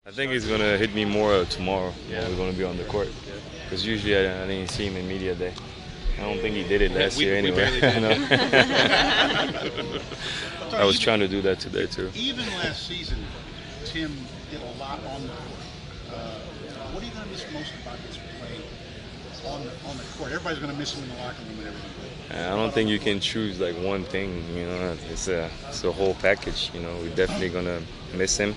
I think he's gonna hit me more tomorrow. Yeah, we're gonna be on the court. Because usually I didn't see him in media day. I don't think he did it last year anyway. I was trying to do that today too. Even last season, Tim did a lot on the court. What are you going to miss most about his play on the court? Everybody's going to miss him in the locker room and everything. I don't think you can choose like one thing. It's a whole package. We're definitely gonna miss him.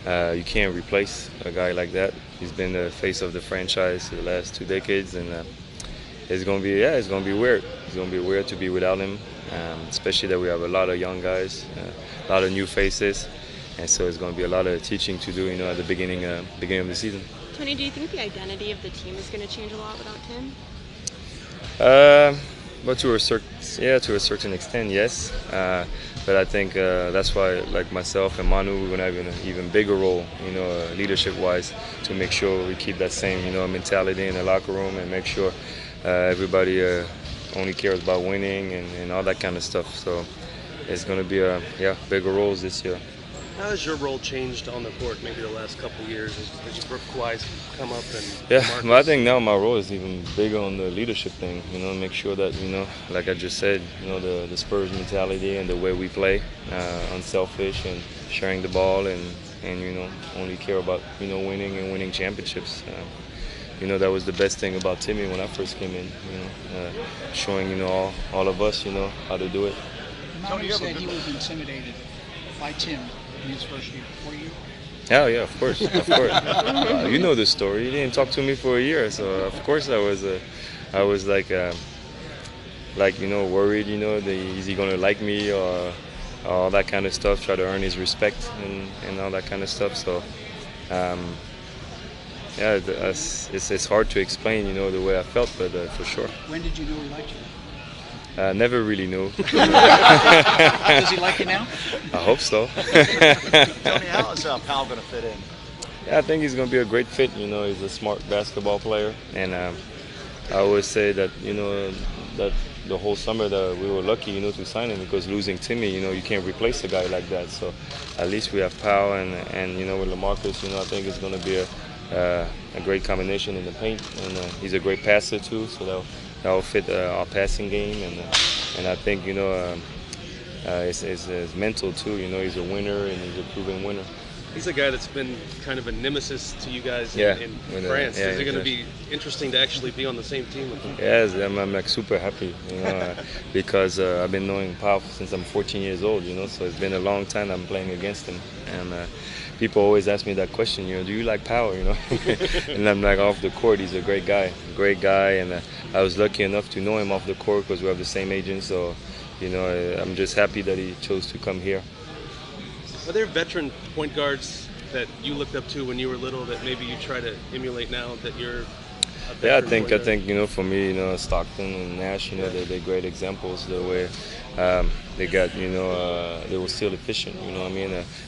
You can't replace a guy like that. He's been the face of the franchise for the last 2 decades, and it's gonna be weird. It's gonna be weird to be without him, especially that we have a lot of young guys, a lot of new faces, and so it's gonna be a lot of teaching to do. At the beginning of the season. Tony, do you think the identity of the team is going to change a lot without Tim? But to a certain extent, yes. But I think that's why, like myself and Manu, we're gonna have an even bigger role, leadership-wise, to make sure we keep that same, mentality in the locker room and make sure everybody only cares about winning and all that kind of stuff. So it's gonna be bigger roles this year. How has your role changed on the court maybe the last couple of years as Kawhi's come up and but I think now my role is even bigger on the leadership thing, make sure that, like I just said, the Spurs mentality and the way we play, unselfish and sharing the ball and only care about, winning and winning championships. That was the best thing about Timmy when I first came in, showing, all of us, how to do it. Tony said he was intimidated by Tim in his first year. Were you? Oh yeah, of course. You know the story. He didn't talk to me for a year, so of course I was like worried. Is he gonna like me or all that kind of stuff? Try to earn his respect and all that kind of stuff. So it's hard to explain, the way I felt, but for sure. When did you know he liked you? Never really knew. Does he like you now? I hope so. Tony, how is Powell going to fit in? Yeah, I think he's going to be a great fit. He's a smart basketball player, and I always say that that the whole summer that we were lucky, to sign him, because losing Timmy, you can't replace a guy like that. So at least we have Powell and with LaMarcus, I think it's going to be a great combination in the paint, and he's a great passer too. So that'll fit our passing game, and I think it's mental too. He's a winner and he's a proven winner. He's a guy that's been kind of a nemesis to you guys in France. Yeah, is it going to be interesting to actually be on the same team with him? Yes, I'm like super happy, because I've been knowing Pau since I'm 14 years old, so it's been a long time I'm playing against him, and people always ask me that question, do you like Pau, and I'm like, off the court, he's a great guy, and I was lucky enough to know him off the court because we have the same agent, so I'm just happy that he chose to come here. Are there veteran point guards that you looked up to when you were little that maybe you try to emulate now that you're a veteran? I think for me, Stockton and Nash, they're great examples. The way they got, they were still efficient.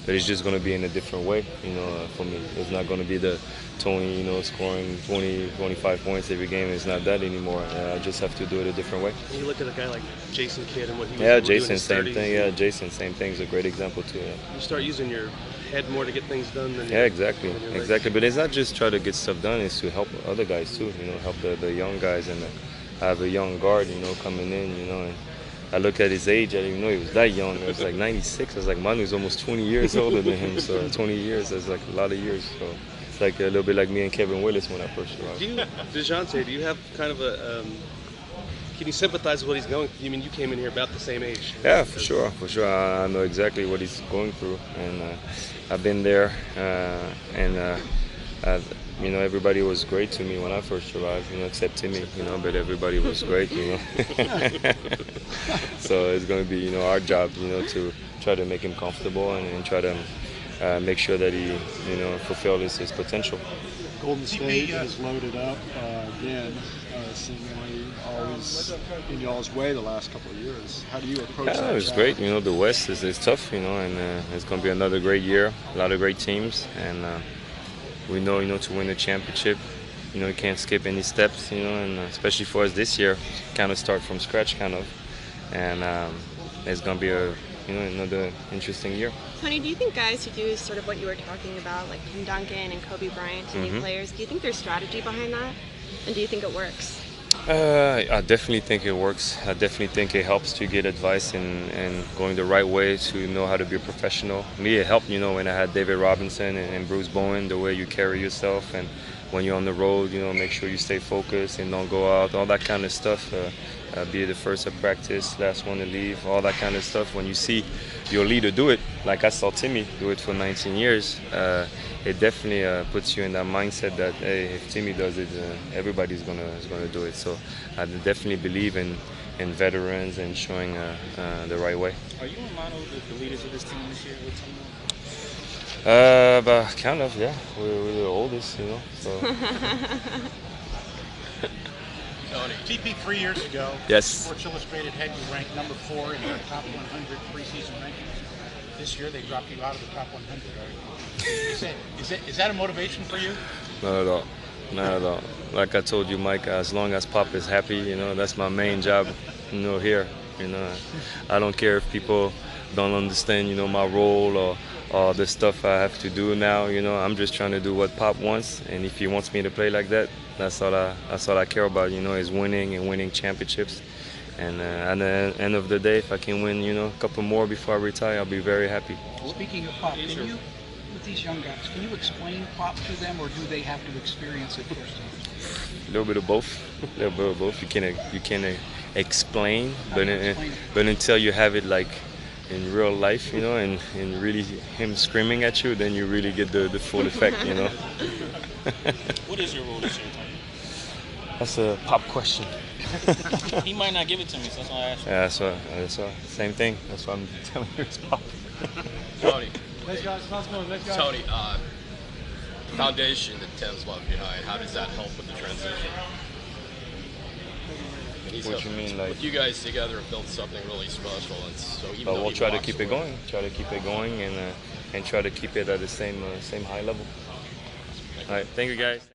But it's just going to be in a different way. For me, it's not going to be the Tony, scoring 20, 25 points every game. It's not that anymore. I just have to do it a different way. You look at a guy like Jason Kidd and what he was doing in Jason, his same 30s. thing. Yeah, Jason, same thing is a great example too. Yeah. You start using your head more to get things done than exactly. But it's not just try to get stuff done; it's to help other guys too. Help the young guys, and have a young guard, coming in. And I look at his age; I didn't even know he was that young. I was like 96. I was like, Manu's almost 20 years older than him. So 20 years, that's like a lot of years. So it's like a little bit like me and Kevin Willis when I first arrived. DeJounte, do you have kind of a? Can you sympathize with what he's going through? You came in here about the same age. Yeah, for sure. I know exactly what he's going through, and I've been there, everybody was great to me when I first arrived, except Timmy, but everybody was great, So it's going to be, our job, to try to make him comfortable and try to make sure that he, fulfills his potential. Golden State is loaded up again, seemingly always in y'all's way the last couple of years. How do you approach that? It was great. The West is tough, and it's going to be another great year. A lot of great teams, and we know, to win the championship, you can't skip any steps, and especially for us this year, kind of start from scratch, and it's going to be another interesting year. Tony, do you think guys who do sort of what you were talking about, like Tim Duncan and Kobe Bryant, new players, do you think there's strategy behind that? And do you think it works? I definitely think it works. I definitely think it helps to get advice and going the right way to know how to be a professional. Me, it helped, when I had David Robinson and Bruce Bowen, the way you carry yourself, and when you're on the road, make sure you stay focused and don't go out, all that kind of stuff. Be the first at practice, last one to leave, all that kind of stuff. When you see your leader do it, like I saw Timmy do it for 19 years, it definitely puts you in that mindset that, hey, if Timmy does it, everybody's gonna do it. So I definitely believe in veterans and showing the right way. Are you in line with the leaders of this team this year with Ximo? But kind of, yeah. We're the oldest, so. TP 3 years ago, Yes. Sports Illustrated had you ranked number 4 in their top 100 preseason rankings. This year they dropped you out of the top 100. Is that a motivation for you? Not at all. Not at all. Like I told you, Mike, as long as Pop is happy, that's my main job, here. I don't care if people don't understand, my role or all the stuff I have to do now. I'm just trying to do what Pop wants, and if he wants me to play like that, that's all I care about. Is winning and winning championships. And at the end of the day, if I can win, a couple more before I retire, I'll be very happy. Speaking of Pop, can you, with these young guys, can you explain Pop to them, or do they have to experience it first? A little bit of both. A little bit of both. You can explain, but until you have it like in real life, and really him screaming at you, then you really get the full effect, What is your role this year, Tony? That's a Pop question. He might not give it to me, so that's why I asked you. Yeah, that's why. Same thing. That's why I'm telling you it's Pop. Tony, Let's go. Tony, foundation that Tim's left behind, how does that help with the transition? What you mean, like? With you guys together have built something really special, and so even But though we'll he try to walks keep it away- going. Try to keep it going and try to keep it at the same high level. All right, thank you guys.